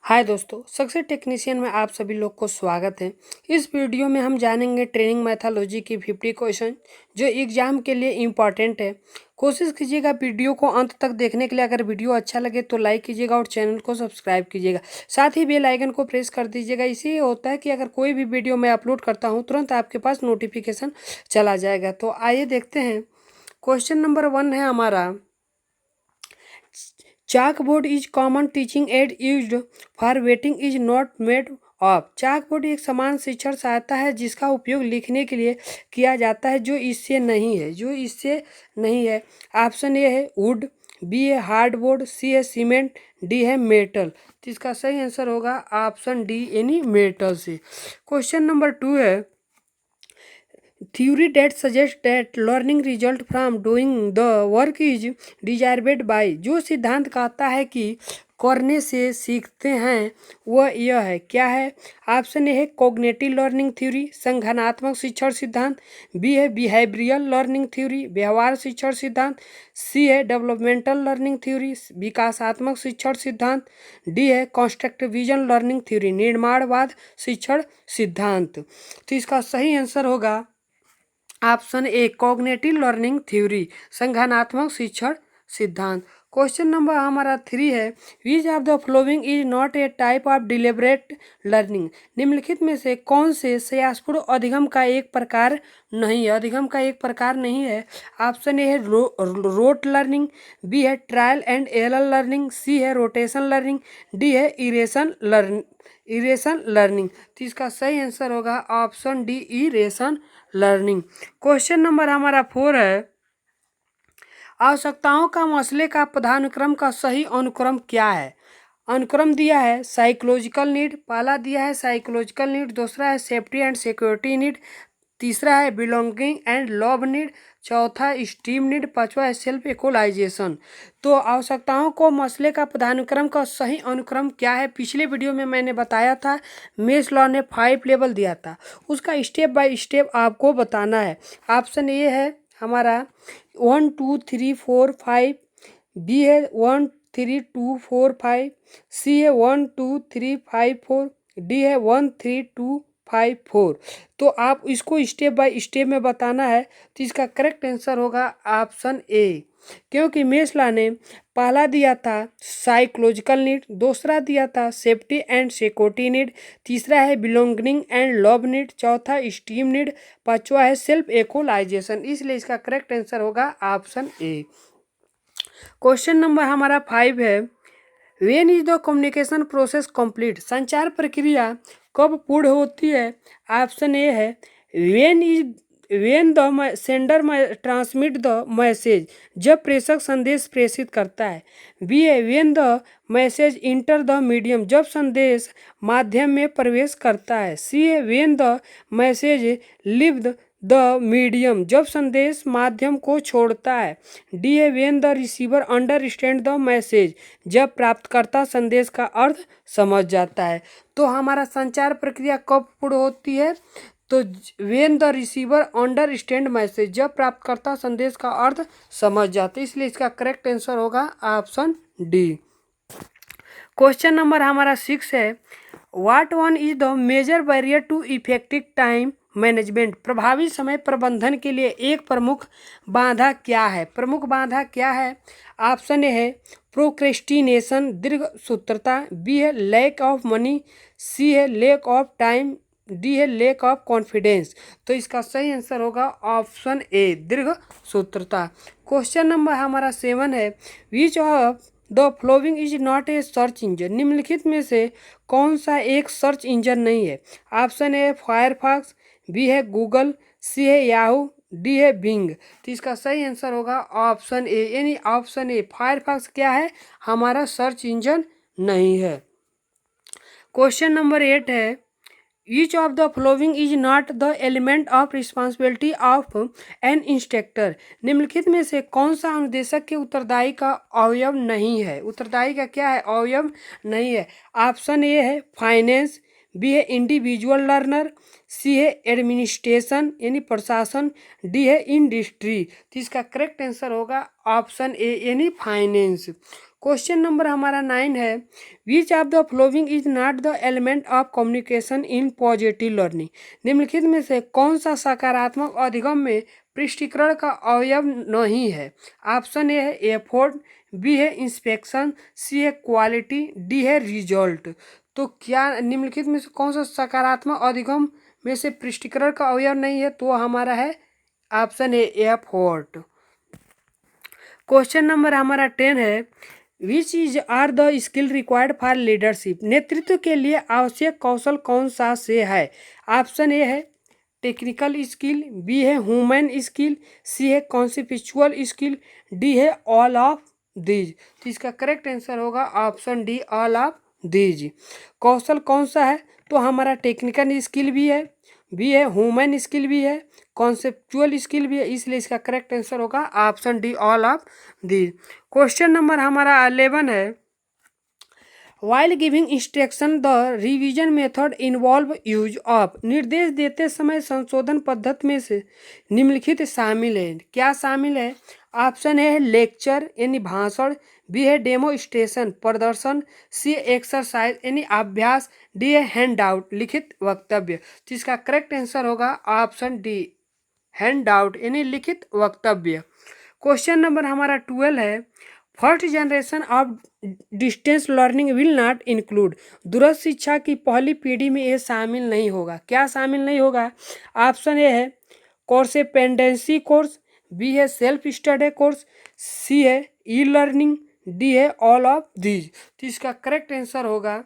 हाय दोस्तों, success technician में आप सभी लोग को स्वागत है। इस वीडियो में हम जानेंगे ट्रेनिंग मैथोलॉजी की 50 क्वेश्चन जो एग्जाम के लिए इम्पॉर्टेंट है। कोशिश कीजिएगा वीडियो को अंत तक देखने के लिए। अगर वीडियो अच्छा लगे तो लाइक कीजिएगा और चैनल को सब्सक्राइब कीजिएगा। साथ ही बेल आइकन को प्रेस कर दीजिएगा। इससे होता है कि अगर कोई भी वीडियो मैं अपलोड करता हूँ तुरंत आपके पास नोटिफिकेशन चला जाएगा। तो आइए देखते हैं। क्वेश्चन नंबर 1 है हमारा, chalkboard is common teaching aid used for writing is not made of. Chalkboard एक समान शिक्षण सहायता है जिसका उपयोग लिखने के लिए किया जाता है जो इससे नहीं है। ऑप्शन ए है वुड, बी है हार्डबोर्ड, सी है सीमेंट, डी है मेटल। तो इसका सही आंसर होगा ऑप्शन डी यानी मेटल से। क्वेश्चन नंबर 2 है, theory that suggests that learning result from doing the work is derived by। जो सिद्धांत कहता है कि करने से सीखते हैं वह यह है, क्या है? ऑप्शन ए है कॉग्निटिव लर्निंग थ्योरी, संज्ञानात्मक शिक्षण सिद्धांत, बी है बिहेवियरल लर्निंग थ्योरी, व्यवहार शिक्षण सिद्धांत, सी है डेवलपमेंटल लर्निंग थ्योरी, विकासात्मक शिक्षण सिद्धांत, डी है कॉन्स्ट्रक्टिविजन लर्निंग थ्योरी, निर्माणवाद शिक्षण सिद्धांत। तो इसका सही आंसर होगा ऑप्शन ए कॉग्निटिव लर्निंग थ्योरी, संज्ञानात्मक शिक्षण सिद्धांत। क्वेश्चन नंबर हमारा 3 है, विच of the following is not a type of deliberate learning. निम्नलिखित में से कौन से संयासपूर्ण अधिगम का एक प्रकार नहीं है? ऑप्शन ए है रोट लर्निंग, बी है ट्रायल एंड एरर लर्निंग, सी है रोटेशन लर्निंग, डी है इरेशन लर्निंग। तो इसका सही आंसर होगा ऑप्शन डी इरेशन लर्निंग। क्वेश्चन नंबर हमारा 4 है, आवश्यकताओं का मसले का पदानुक्रम का सही अनुक्रम क्या है? अनुक्रम दिया है साइकोलॉजिकल नीड, पहला दिया है साइकोलॉजिकल नीड, दूसरा है सेफ्टी एंड सिक्योरिटी नीड, तीसरा है बिलोंगिंग एंड लव नीड, चौथा स्टीम नीड, पांचवा है सेल्फ इक्वलाइजेशन। तो आवश्यकताओं को मसले का पदानुक्रम का सही अनुक्रम क्या है? पिछले वीडियो में मैंने बताया था, मेस लॉ ने 5 लेवल दिया था, उसका स्टेप बाय स्टेप आपको बताना है। ऑप्शन ए है हमारा 1 2 3 4 5, बी है 1 3 2 4 5, सी है 1 2 3 5 4, डी है 1 3 2 5 4। तो आप इसको स्टेप बाय स्टेप में बताना है। तो इसका करेक्ट आंसर होगा ऑप्शन ए, क्योंकि मेस्ला ने पहला दिया था साइकोलॉजिकल नीड, दूसरा दिया था सेफ्टी एंड सिक्योरिटी नीड, तीसरा है बिलोंगिंग एंड लव नीड, चौथा स्टीम नीड, पांचवा है सेल्फ इक्वलाइजेशन। इसलिए इसका करेक्ट आंसर होगा ऑप्शन ए। क्वेश्चन नंबर हमारा 5 है, when is the communication process complete. संचार प्रक्रिया कब पूर्ण होती है? ऑप्शन ए है when the sender transmit the message, जब प्रेषक संदेश प्रेषित करता है, बी है when the message enter the medium, जब संदेश माध्यम में प्रवेश करता है, सी है when the message live the medium, जब संदेश माध्यम को छोड़ता है, डी है when the receiver understand the message, जब प्राप्तकर्ता संदेश का अर्थ समझ जाता है। तो हमारा संचार प्रक्रिया कब पूर्ण होती है? तो when the receiver understand message, जब प्राप्तकर्ता संदेश का अर्थ समझ जाता है। इसलिए इसका करेक्ट आंसर होगा ऑप्शन डी। क्वेश्चन नंबर हमारा 6 है, what one is the major barrier to effective time management. प्रभावी समय प्रबंधन के लिए एक प्रमुख बाधा क्या है? ऑप्शन ए है प्रोक्रेस्टिनेशन, दीर्घ सूत्रता, बी है लैक ऑफ मनी, सी है लैक ऑफ टाइम, डी है लैक ऑफ कॉन्फिडेंस। तो इसका सही आंसर होगा ऑप्शन ए दीर्घ सूत्रता। क्वेश्चन नंबर हमारा 7 है, विच of the following is not a search engine. निम्नलिखित में से कौन सा एक सर्च इंजन नहीं है? ऑप्शन ए फायरफॉक्स, बी है गूगल, सी है याहू, डी है बिंग। तो इसका सही आंसर होगा ऑप्शन ए यानी ऑप्शन ए फायरफॉक्स क्या है? हमारा सर्च इंजन नहीं है। क्वेश्चन नंबर 8 है, each of the following is not the element of responsibility of N instructor. निम्नलिखित में से कौन सा अनुदेशक के उत्तरदायी का अवयव नहीं है? उत्तरदायी का क्या है? अवयव नहीं है। ऑप्शन ए है फाइनेंस, बी है इंडिविजुअल लर्नर, सी है एडमिनिस्ट्रेशन यानी प्रशासन, डी है इंडस्ट्री। तो इसका करेक्ट आंसर होगा ऑप्शन ए यानी फाइनेंस। क्वेश्चन नंबर हमारा 9 है, विच of the following is not the element of communication in positive learning. निम्नलिखित में से कौन सा सकारात्मक अधिगम में पृष्ठीकरण का अवयव नहीं है। ऑप्शन ए है एफोर्ट, बी है इंस्पेक्शन, सी है क्वालिटी, डी है रिजल्ट। तो क्या निम्नलिखित में से कौन सा सकारात्मक अधिगम में से पृष्ठीकरण का अवयव नहीं है, तो हमारा है option A effort. Question number हमारा 10 है, which is are the skill required for leadership. नेतृत्व के लिए आवश्यक कौशल कौन सा से है। ऑप्शन ए है टेक्निकल स्किल, बी है ह्यूमन स्किल, सी है कॉन्सेप्चुअल स्किल, डी है ऑल ऑफ दीज। तो इसका करेक्ट आंसर होगा option D all of these. कौशल कौन सा है, तो हमारा टेक्निकल स्किल भी है, बी है ह्यूमन स्किल भी है, कॉन्सेप्चुअल स्किल भी है, इसलिए इसका करेक्ट आंसर होगा option D all of these. Question number हमारा 11 है, while giving instruction the revision method involve use of. निर्देश देते समय संशोधन पद्धति में से निम्नलिखित शामिल है। क्या शामिल है। ऑप्शन है लेक्चर यानी भाषण, बी है डेमोस्ट्रेशन प्रदर्शन, सी एक्सरसाइज यानी अभ्यास, डी है हैंड आउट लिखित वक्तव्य। तो इसका करेक्ट आंसर होगा ऑप्शन डी हैंड आउट यानी लिखित वक्तव्य। क्वेश्चन नंबर हमारा 12 है, first generation of distance learning will not include. दूरस्थ शिक्षा की पहली पीढ़ी में ये शामिल नहीं होगा। क्या शामिल नहीं होगा। ऑप्शन ए है कोर्सेपेंडेंसी कोर्स, बी है सेल्फ स्टडी कोर्स, सी है ई लर्निंग, डी है ऑल ऑफ दीज। तो इसका करेक्ट आंसर होगा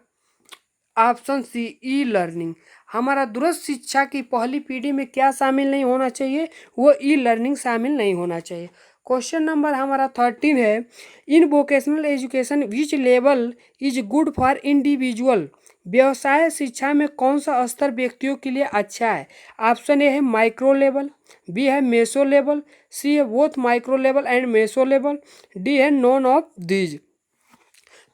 ऑप्शन सी ई लर्निंग। हमारा दूरस्थ शिक्षा की पहली पीढ़ी में क्या शामिल नहीं होना चाहिए, वो ई लर्निंग शामिल नहीं होना चाहिए। क्वेश्चन नंबर हमारा 13 है, इन vocational education which level is good for individual. व्यवसाय शिक्षा में कौन सा स्तर व्यक्तियों के लिए अच्छा है। ऑप्शन ए है माइक्रो लेवल, बी है मेसो लेवल, सी है both micro level and meso level, D है नॉन ऑफ दीज।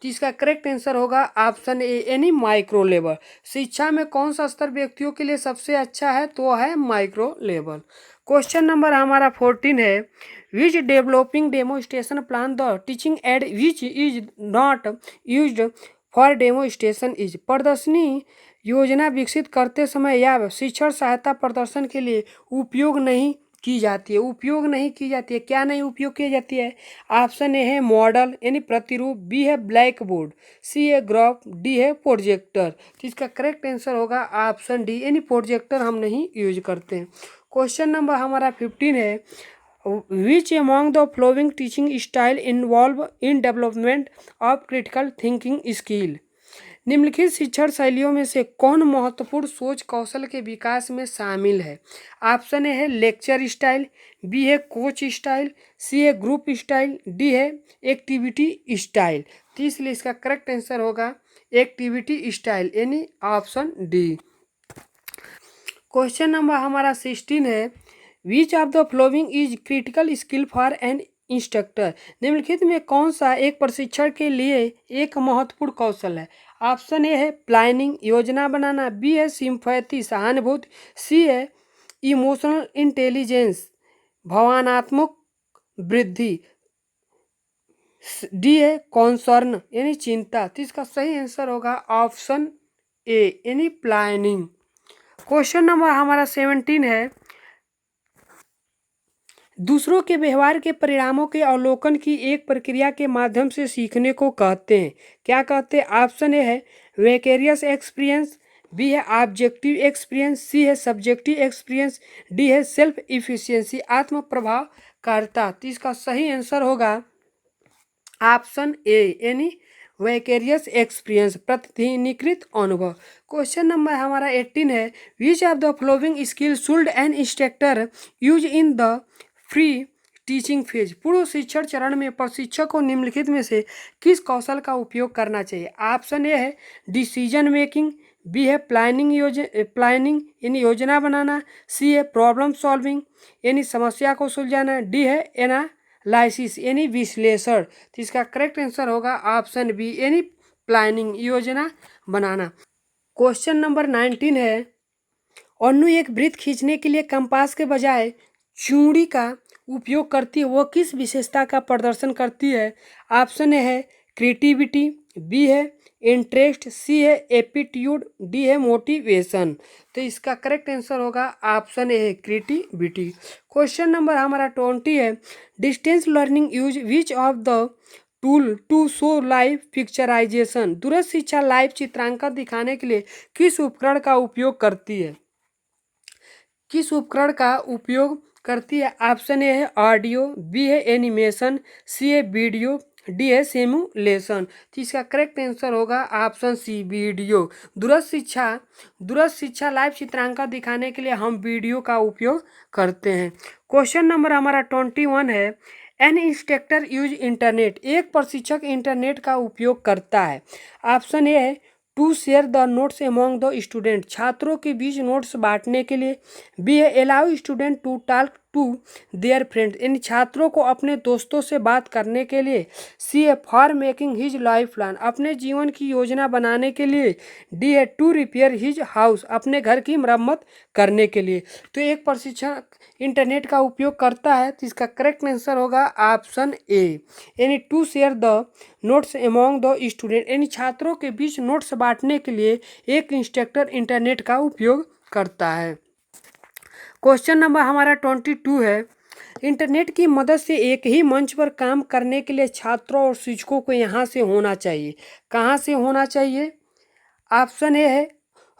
तो इसका करेक्ट आंसर होगा ऑप्शन ए यानी माइक्रो लेवल। शिक्षा में कौन सा स्तर व्यक्तियों के लिए सबसे अच्छा है, तो है माइक्रो लेवल। क्वेश्चन नंबर हमारा 14 है, which developing demonstration plan the teaching aid which is not used for demonstration is. प्रदर्शनी योजना विकसित करते समय या शिक्षण सहायता प्रदर्शन के लिए उपयोग नहीं की जाती है। उपयोग नहीं की जाती है, क्या नहीं उपयोग की जाती है। ऑप्शन ए है मॉडल यानी प्रतिरूप, बी है ब्लैक बोर्ड, सी है ग्राफ, डी है प्रोजेक्टर। तो इसका करेक्ट आंसर होगा ऑप्शन डी यानी प्रोजेक्टर हम नहीं यूज करते हैं। क्वेश्चन नंबर हमारा 15 है, which among the flowing teaching style involve in development of critical thinking skill. निम्नलिखित शिक्षण शैलियों में से कौन महत्वपूर्ण सोच कौशल के विकास में शामिल है। ऑप्शन ए है लेक्चर स्टाइल, बी है कोच स्टाइल, सी है ग्रुप स्टाइल, डी है एक्टिविटी स्टाइल। तो इसलिए इसका करेक्ट आंसर होगा एक्टिविटी स्टाइल यानी ऑप्शन डी। क्वेश्चन नंबर हमारा 16 है, विच of the following is critical skill for an instructor. निम्नलिखित में कौन सा एक प्रशिक्षण के लिए एक महत्वपूर्ण कौशल है। ऑप्शन ए है प्लानिंग योजना बनाना, बी है सिंपैथी सहानुभूति, सी है इमोशनल इंटेलिजेंस भावनात्मक वृद्धि, डी है कॉन्सर्न यानी चिंता। तो इसका सही आंसर होगा ऑप्शन ए यानी प्लानिंग। क्वेश्चन नंबर हमारा 17 है, दूसरों के व्यवहार के परिणामों के अवलोकन की एक प्रक्रिया के माध्यम से सीखने को कहते हैं। क्या कहते हैं। ऑप्शन ए है वेकेरियस एक्सपीरियंस, बी है ऑब्जेक्टिव एक्सपीरियंस, सी है सब्जेक्टिव एक्सपीरियंस, डी है सेल्फ इफिशियंसी आत्म प्रभावकारिता। तो इसका सही आंसर होगा ऑप्शन ए यानी वेकेरियस एक्सपीरियंस प्रतिनिधिकृत अनुभव। क्वेश्चन नंबर हमारा 18 है, विच of the flowing skill should an instructor use in the free teaching phase. पूर्व शिक्षण चरण में प्रशिक्षक को निम्नलिखित में से किस कौशल का उपयोग करना चाहिए। ऑप्शन ए है डिसीजन मेकिंग, बी है प्लानिंग यानी योजना बनाना, सी है प्रॉब्लम सॉल्विंग यानी समस्या को सुलझाना, डी है एनालिसिस यानी विश्लेषण। तो इसका करेक्ट आंसर होगा ऑप्शन बी यानी प्लानिंग योजना बनाना। क्वेश्चन नंबर 19 है, अनु एक वृत्त खींचने के लिए कंपास के बजाय चूड़ी का उपयोग करती है, वो किस विशेषता का प्रदर्शन करती है। ऑप्शन ए है क्रिएटिविटी, बी है इंटरेस्ट, सी है एप्टीट्यूड, डी है मोटिवेशन। तो इसका करेक्ट आंसर होगा ऑप्शन ए है क्रिएटिविटी। क्वेश्चन नंबर हमारा 20 है, distance learning use which of the tool to show live picturisation. दूरस्थ शिक्षा लाइव चित्रांकन दिखाने के लिए किस उपकरण का उपयोग करती है? किस उपकरण का उपयोग करती है? ऑप्शन ए है ऑडियो, बी है एनिमेशन, सी है वीडियो, डी है सिमुलेशन। तो इसका करेक्ट आंसर होगा ऑप्शन सी वीडियो। दूरस्थ शिक्षा लाइव चित्रांकन दिखाने के लिए हम वीडियो का उपयोग करते हैं। क्वेश्चन नंबर हमारा 21 है, एन इंस्ट्रक्टर यूज इंटरनेट। एक प्रशिक्षक इंटरनेट का उपयोग करता है। ऑप्शन ए है to share the notes among the student, छात्रों के बीच नोट्स बांटने के लिए। बी है allow student to talk to their friends, इन छात्रों को अपने दोस्तों से बात करने के लिए। सी है for making his life plan, अपने जीवन की योजना बनाने के लिए। डी है टू रिपेयर हिज हाउस, अपने घर की मरम्मत करने के लिए। तो एक प्रशिक्षक इंटरनेट का उपयोग करता है, तो इसका करेक्ट आंसर होगा ऑप्शन ए, यानी to share the notes among the student, यानी छात्रों के बीच नोट्स बांटने के लिए एक इंस्ट्रक्टर इंटरनेट का उपयोग करता है। क्वेश्चन नंबर हमारा 22 है, इंटरनेट की मदद से एक ही मंच पर काम करने के लिए छात्रों और शिक्षकों को यहाँ से होना चाहिए। कहाँ से होना चाहिए? ऑप्शन ए है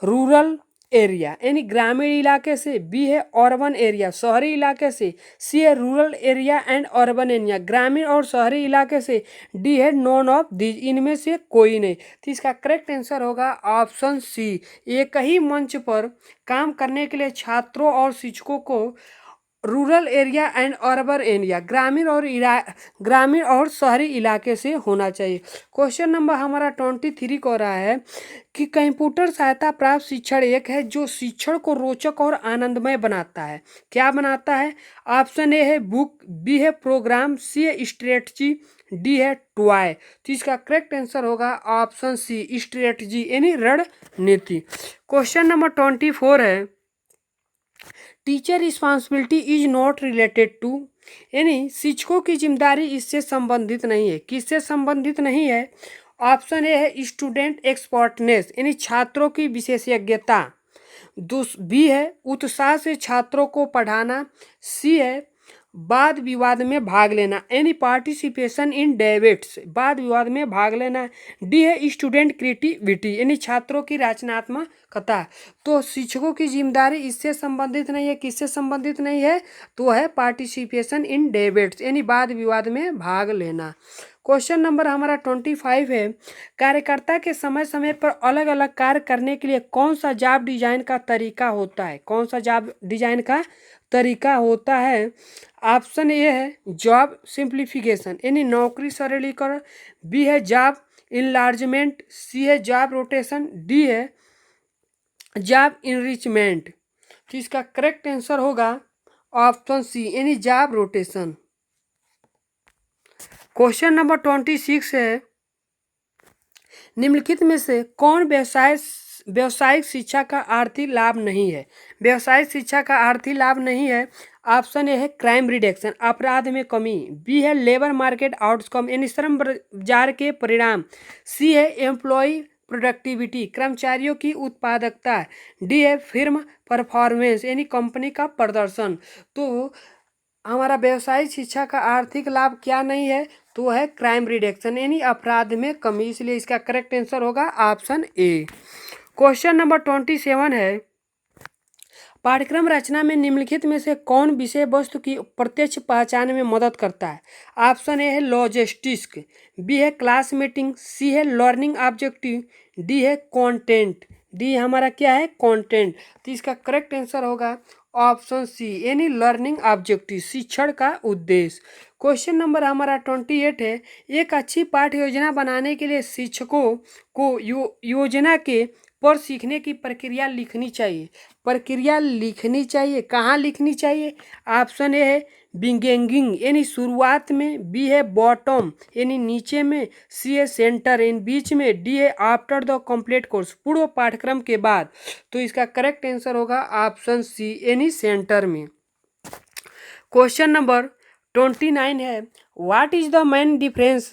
रूरल एरिया यानी ग्रामीण इलाके से, बी है अर्बन एरिया शहरी इलाके से, सी है rural area and urban area ग्रामीण और शहरी इलाके से, डी है नॉन ऑफ दीज, इनमें से कोई नहीं। तो इसका करेक्ट आंसर होगा ऑप्शन सी, एक ही मंच पर काम करने के लिए छात्रों और शिक्षकों को rural area and urban area ग्रामीण और शहरी इलाके से होना चाहिए। क्वेश्चन नंबर हमारा 23 को रहा है कि कंप्यूटर सहायता प्राप्त शिक्षण एक है जो शिक्षण को रोचक और आनंदमय बनाता है। क्या बनाता है? ऑप्शन ए है बुक, बी है प्रोग्राम, सी है स्ट्रेटजी, डी है टॉय। तो इसका करेक्ट आंसर होगा ऑप्शन सी स्ट्रेटजी यानी रणनीति। क्वेश्चन नंबर 24 है, teacher responsibility is not related to, यानी शिक्षकों की जिम्मेदारी इससे संबंधित नहीं है। किससे संबंधित नहीं है? ऑप्शन ए है स्टूडेंट एक्सपर्टनेस यानी छात्रों की विशेषज्ञता, बी है उत्साह से छात्रों को पढ़ाना, सी है वाद विवाद में भाग लेना यानी पार्टिसिपेशन इन डिबेट्स, वाद विवाद में भाग लेना, डी है स्टूडेंट क्रिएटिविटी यानी छात्रों की रचनात्मकता। तो शिक्षकों की जिम्मेदारी इससे संबंधित नहीं है। किससे संबंधित नहीं है? तो है पार्टिसिपेशन इन डिबेट्स यानी वाद विवाद में भाग लेना। क्वेश्चन नंबर हमारा 25 है, कार्यकर्ता के समय समय पर अलग अलग कार्य करने के लिए कौन सा जॉब डिजाइन का तरीका होता है? कौन सा जॉब डिजाइन का तरीका होता है? ऑप्शन ए है जॉब सिंप्लीफिकेशन यानी नौकरी सरलीकरण, बी है जॉब इनलार्जमेंट, सी है जॉब रोटेशन, डी है जॉब इनरिचमेंट। तो इसका करेक्ट आंसर होगा ऑप्शन सी यानी जॉब रोटेशन। क्वेश्चन नंबर 26 है, निम्नलिखित में से कौन व्यावसायिक शिक्षा का आर्थिक लाभ नहीं है? व्यावसायिक शिक्षा का आर्थिक लाभ नहीं है। ऑप्शन ए है क्राइम रिडक्शन अपराध में कमी, बी है लेबर मार्केट आउटकम यानी श्रम बाजार के परिणाम, सी है एम्प्लॉय प्रोडक्टिविटी कर्मचारियों की उत्पादकता, डी है फिर्म परफॉर्मेंस यानी कंपनी का प्रदर्शन। तो हमारा व्यावसायिक शिक्षा का आर्थिक लाभ क्या नहीं है? तो है क्राइम रिडक्शन यानी अपराध में कमी, इसलिए इसका करेक्ट आंसर होगा ऑप्शन ए। क्वेश्चन नंबर 27 है, पाठ्यक्रम रचना में निम्नलिखित में से कौन विषय वस्तु की प्रत्यक्ष पहचान में मदद करता है? ऑप्शन ए है लॉजिस्टिक्स, बी है क्लास मीटिंग, सी है लर्निंग ऑब्जेक्टिव, डी है कंटेंट। डी हमारा क्या है? कंटेंट। तो इसका करेक्ट आंसर होगा ऑप्शन सी यानी लर्निंग ऑब्जेक्टिव शिक्षण का उद्देश्य। क्वेश्चन नंबर हमारा 28 है, एक अच्छी पाठ्य योजना बनाने के लिए शिक्षकों को योजना के पर सीखने की प्रक्रिया लिखनी चाहिए। प्रक्रिया लिखनी चाहिए, कहाँ लिखनी चाहिए? ऑप्शन ए है बिगिनिंग यानी शुरुआत में, बी है बॉटम यानी नीचे में, सी है सेंटर यानी बीच में, डी है आफ्टर द कंप्लीट कोर्स पूर्व पाठ्यक्रम के बाद। तो इसका करेक्ट आंसर होगा ऑप्शन सी यानी सेंटर में। क्वेश्चन नंबर 29 है, what is the main difference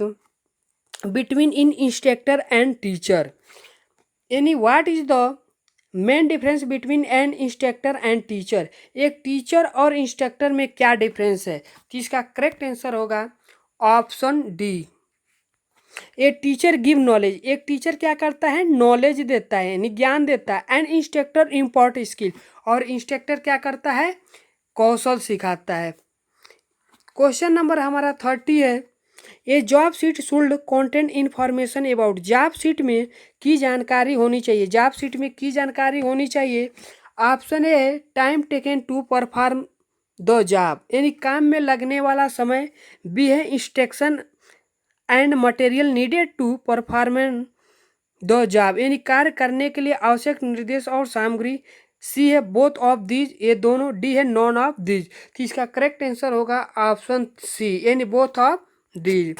between in instructor and teacher, यानी what is the main difference between N instructor and teacher, एक टीचर और इंस्ट्रक्टर में क्या डिफरेंस है। तो इसका करेक्ट आंसर होगा option D. A teacher give knowledge, एक टीचर क्या करता है, नॉलेज देता है यानी ज्ञान देता है। एंड इंस्ट्रक्टर इम्पोर्ट स्किल, और इंस्ट्रक्टर क्या करता है, कौशल सिखाता है। क्वेश्चन नंबर हमारा 30 है, ए job sheet should contain information about, job sheet में की जानकारी होनी चाहिए, जॉब शीट में की जानकारी होनी चाहिए। ऑप्शन ए है time taken to perform the job, यानी काम में लगने वाला समय। बी है instruction and material needed to perform the job, यानी कार्य करने के लिए आवश्यक निर्देश और सामग्री। सी है बोथ ऑफ दीज, ये दोनों। डी है नॉन ऑफ दीज। तो इसका करेक्ट आंसर होगा ऑप्शन सी, यानी both of these.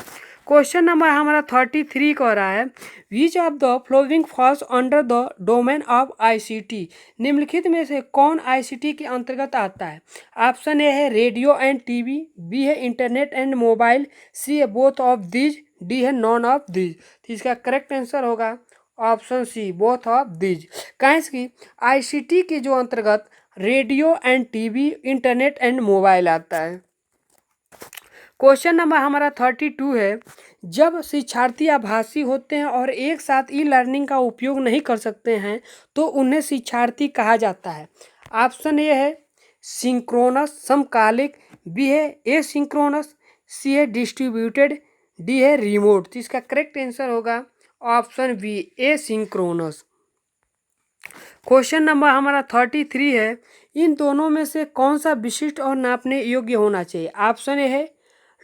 Question number हमारा 33 को रहा है, विच of the flowing falls under the domain of ICT, निम्नलिखित में से कौन आईसीटी के अंतर्गत आता है। ऑप्शन ए है रेडियो एंड टीवी, बी है इंटरनेट एंड मोबाइल, सी है बोथ ऑफ दीज, डी है नॉन ऑफ दीज। तो इसका करेक्ट आंसर होगा option C, both of these. कैसे कि आईसीटी के जो अंतर्गत radio and TV, internet and mobile आता है। क्वेश्चन नंबर हमारा 32 है, जब शिक्षार्थी आभासी होते हैं और एक साथ ई लर्निंग का उपयोग नहीं कर सकते हैं तो उन्हें शिक्षार्थी कहा जाता है। ऑप्शन ए है सिंक्रोनस समकालिक, बी है एसिंक्रोनस, सी है डिस्ट्रीब्यूटेड, डी है रिमोट। तो इसका करेक्ट आंसर होगा option B, asynchronous. Question number हमारा 33 है, इन दोनों में से कौन सा विशिष्ट और नापने योग्य होना चाहिए। ऑप्शन ए है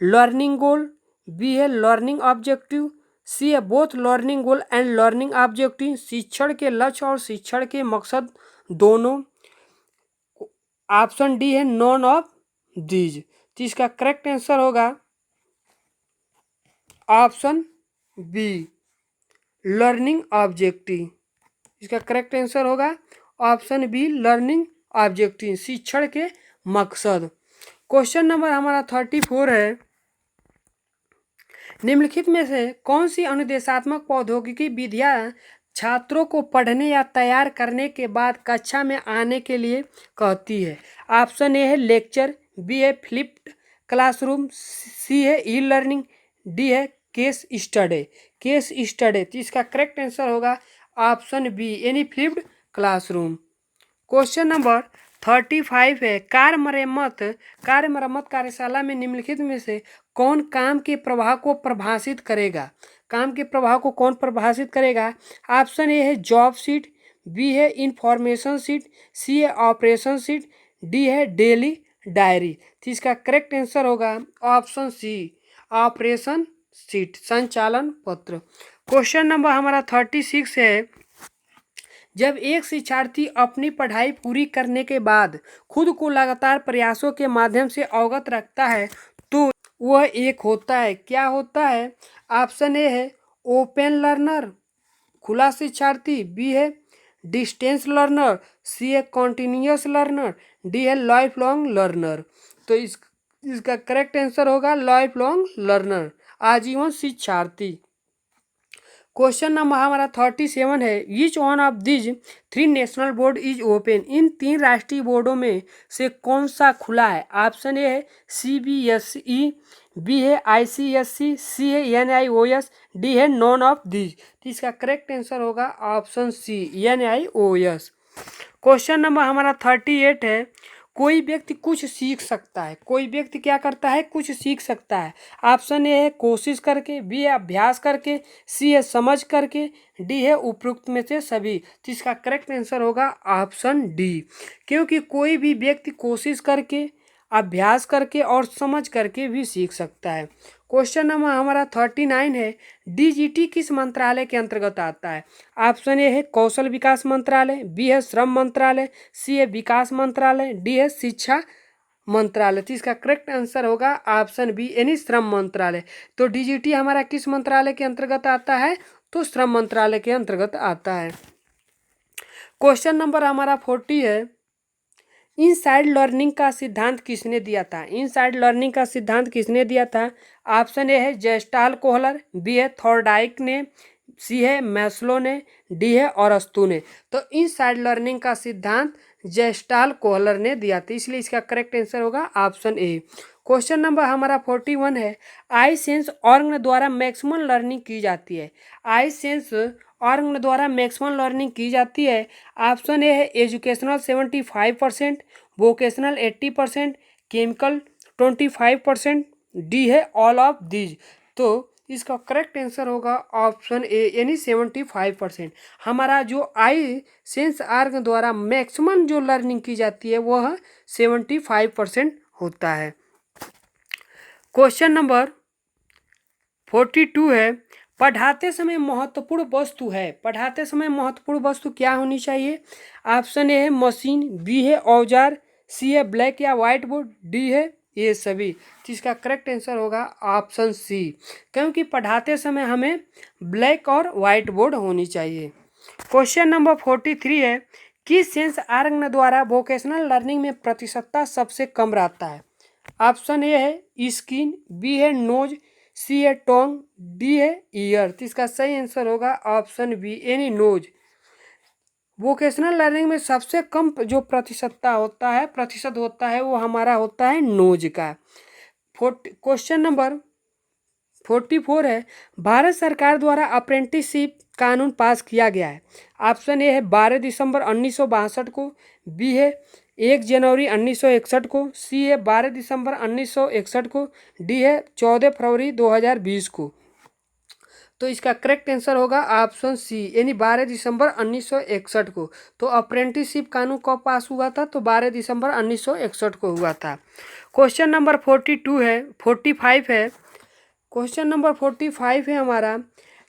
लर्निंग गोल, बी है लर्निंग ऑब्जेक्टिव, सी है both learning goal and learning objective, शिक्षण के लक्ष्य और शिक्षण के मकसद दोनों। ऑप्शन डी है नॉन ऑफ दीज। तो इसका करेक्ट आंसर होगा ऑप्शन बी, लर्निंग ऑब्जेक्टिव। इसका करेक्ट आंसर होगा ऑप्शन बी, लर्निंग ऑब्जेक्टिव, शिक्षण के मकसद। क्वेश्चन नंबर हमारा 34 है, निम्नलिखित में से कौन सी अनुदेशात्मक प्रौद्योगिकी विधियां छात्रों को पढ़ने या तैयार करने के बाद कक्षा में आने के लिए कहती है। ऑप्शन ए है लेक्चर, बी है फ्लिप्ड क्लासरूम, सी है ई लर्निंग, डी है केस स्टडी। केस स्टडी, तो इसका करेक्ट आंसर होगा ऑप्शन बी, यानी फ्लिप्ड क्लासरूम। क्वेश्चन नंबर 35 है, कार्य मरम्मत कार्यशाला में निम्नलिखित में से कौन काम के प्रवाह को परिभाषित करेगा। काम के प्रवाह को कौन परिभाषित करेगा। ऑप्शन ए है जॉब शीट, बी है इंफॉर्मेशन शीट, सी है ऑपरेशन शीट, डी है डेली डायरी। तो इसका करेक्ट आंसर होगा ऑप्शन सी, ऑपरेशन शीट, संचालन पत्र। क्वेश्चन नंबर हमारा 36 है, जब एक शिक्षार्थी अपनी पढ़ाई पूरी करने के बाद खुद को लगातार प्रयासों के माध्यम से अवगत रखता है तो वह एक होता है, क्या होता है। ऑप्शन ए है ओपन लर्नर, खुला शिक्षार्थी, बी है डिस्टेंस लर्नर, सी है कॉन्टिन्यूस लर्नर, डी है लाइफ लॉन्ग लर्नर। तो इसका करेक्ट आंसर होगा लाइफ लॉन्ग लर्नर, आजीवन शिक्षार्थी। क्वेश्चन नंबर हमारा 37 है, which one of these 3 national board is open, इन 3 राष्ट्रीय बोर्डों में से कौन सा खुला है। ऑप्शन ए है CBSE, बी है ICSE, सी है NIOS, डी है नॉन ऑफ दिज। तो इसका करेक्ट आंसर होगा option C, NIOS। Question number हमारा 38 है, कोई व्यक्ति कुछ सीख सकता है, कोई व्यक्ति क्या करता है, कुछ सीख सकता है। ऑप्शन ए है कोशिश करके, बी है अभ्यास करके, सी है समझ करके, डी है उपरोक्त में से सभी। तो इसका करेक्ट आंसर होगा ऑप्शन डी, क्योंकि कोई भी व्यक्ति कोशिश करके, अभ्यास करके और समझ करके भी सीख सकता है। क्वेश्चन नंबर हमारा 39 है, DGT किस मंत्रालय के अंतर्गत आता है। ऑप्शन ए है कौशल विकास मंत्रालय, बी है श्रम मंत्रालय, सी है विकास मंत्रालय, डी है शिक्षा मंत्रालय। तो इसका करेक्ट आंसर होगा ऑप्शन बी, यानी श्रम मंत्रालय। तो DGT हमारा किस मंत्रालय के अंतर्गत आता है, तो श्रम मंत्रालय के अंतर्गत आता है। क्वेश्चन नंबर हमारा 40 है, इनसाइड लर्निंग का सिद्धांत किसने दिया था? इनसाइड लर्निंग का सिद्धांत किसने दिया था? ऑप्शन ए है जेस्टाल कोहलर, बी है थॉर्डाइक ने, सी है मैस्लो ने, डी है अरस्तू ने। तो इनसाइड लर्निंग का सिद्धांत जेस्टाल कोहलर ने दिया था, इसलिए इसका करेक्ट आंसर होगा ऑप्शन ए। क्वेश्चन नंबर हमारा 41 है, आई सेंस ऑर्गन द्वारा मैक्सिमम लर्निंग की जाती है। आई सेंस ऑर्गन द्वारा मैक्सिमम लर्निंग की जाती है। ऑप्शन ए है एजुकेशनल 75%, वोकेशनल 80%, केमिकल 25%, डी है ऑल ऑफ दीज। तो इसका करेक्ट आंसर होगा ऑप्शन ए यानी 75%। हमारा जो आई सेंस ऑर्गन द्वारा मैक्सिमम जो लर्निंग की जाती है वह 75% होता है। क्वेश्चन नंबर 42 है, पढ़ाते समय महत्वपूर्ण वस्तु है। पढ़ाते समय महत्वपूर्ण वस्तु क्या होनी चाहिए? ऑप्शन ए है मशीन, बी है औजार, सी है ब्लैक या वाइट बोर्ड, डी है ये सभी। तो इसका करेक्ट आंसर होगा ऑप्शन सी, क्योंकि पढ़ाते समय हमें ब्लैक और वाइट बोर्ड होनी चाहिए। क्वेश्चन नंबर 43 है, किस सेंस ऑर्गन द्वारा वोकेशनल लर्निंग में प्रतिशतता सबसे कम रहता है? ऑप्शन ए है स्किन, बी है नोज, सी है टोंग, डी है ईयर। तो इसका सही आंसर होगा ऑप्शन बी यानी नोज। वोकेशनल लर्निंग में सबसे कम जो प्रतिशत होता है वो हमारा होता है नोज का। क्वेश्चन नंबर 44 है, भारत सरकार द्वारा अप्रेंटिसशिप कानून पास किया गया है। ऑप्शन ए है 12 दिसंबर 1962 को, बी है 1 जनवरी 1961 को, सी है 12 दिसंबर 1961 को, डी है 14 फरवरी 2020 को। तो इसका करेक्ट आंसर होगा ऑप्शन सी यानी 12 दिसंबर 1961 को। तो अप्रेंटिसशिप कानून कब पास हुआ था? तो 12 दिसंबर 1961 को हुआ था। क्वेश्चन नंबर 45 है। क्वेश्चन नंबर 45 है हमारा,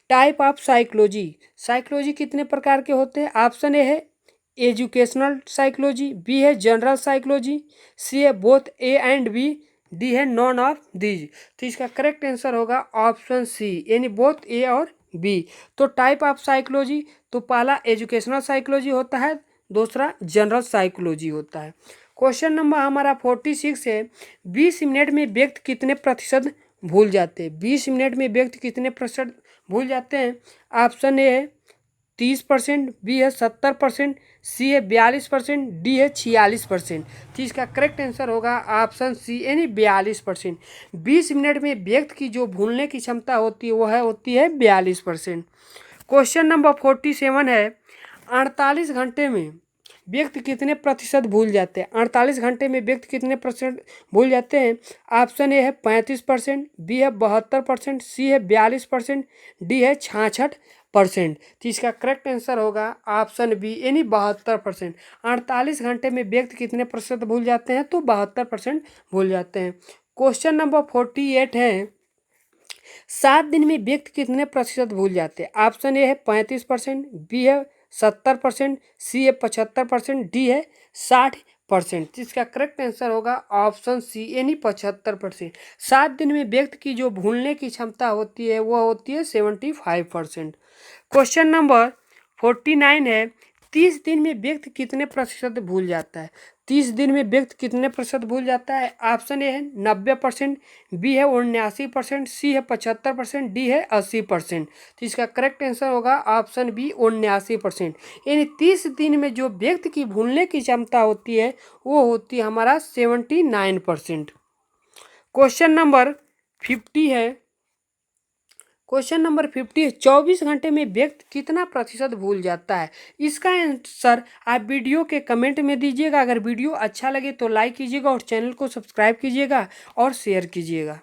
टाइप ऑफ साइकोलॉजी। साइकोलॉजी कितने प्रकार के होते हैं? ऑप्शन ए है एजुकेशनल साइकोलॉजी, बी है जनरल साइकोलॉजी, सी है both A and B, D है नॉन ऑफ दीज। तो इसका करेक्ट आंसर होगा ऑप्शन सी यानी बोथ ए और बी। तो टाइप ऑफ साइकोलॉजी, तो पहला एजुकेशनल साइकोलॉजी होता है, दूसरा जनरल साइकोलॉजी होता है। क्वेश्चन नंबर हमारा 46 है, 20 मिनट में व्यक्ति कितने प्रतिशत भूल जाते हैं? 20 मिनट में व्यक्ति कितने प्रतिशत भूल जाते हैं? ऑप्शन ए है 30%, बी है 70%, सी है 42%, डी है 46%। तो इसका करेक्ट आंसर होगा ऑप्शन सी यानी 42%। 20 मिनट में व्यक्ति की जो भूलने की क्षमता होती है वह होती है 42%। क्वेश्चन नंबर 47 है, 48 घंटे में व्यक्ति कितने प्रतिशत भूल जाते हैं? 48 घंटे में व्यक्ति कितने प्रतिशत भूल जाते हैं? ऑप्शन ए है 35%, बी है 72%, सी है 42%, डी है 66%। तो इसका करेक्ट आंसर होगा ऑप्शन बी यानी 72%। 48 घंटे में व्यक्ति कितने प्रतिशत भूल जाते हैं? तो 72% भूल जाते हैं। क्वेश्चन नंबर 48 है, 7 दिन में व्यक्ति कितने प्रतिशत भूल जाते हैं? ऑप्शन ए है 35%, बी है 70%, सी है 75%, डी है 60%। इसका करेक्ट आंसर होगा ऑप्शन सी यानी 75%। 7 दिन में व्यक्ति की जो भूलने की क्षमता होती है वह होती है 75%। क्वेश्चन नंबर 49 है, 30 दिन में व्यक्ति कितने प्रतिशत भूल जाता है? 30 दिन में व्यक्ति कितने प्रतिशत भूल जाता है? ऑप्शन ए है 90%, बी है 79%, सी है 75%, डी है 80%। तो इसका करेक्ट आंसर होगा ऑप्शन बी 79%। यानी 30 दिन में जो व्यक्ति की भूलने की क्षमता होती है वो होती है हमारा 79%। क्वेश्चन नंबर 50 है। क्वेश्चन नंबर 50 है, 24 घंटे में व्यक्ति कितना प्रतिशत भूल जाता है? इसका आंसर आप वीडियो के कमेंट में दीजिएगा। अगर वीडियो अच्छा लगे तो लाइक कीजिएगा और चैनल को सब्सक्राइब कीजिएगा और शेयर कीजिएगा।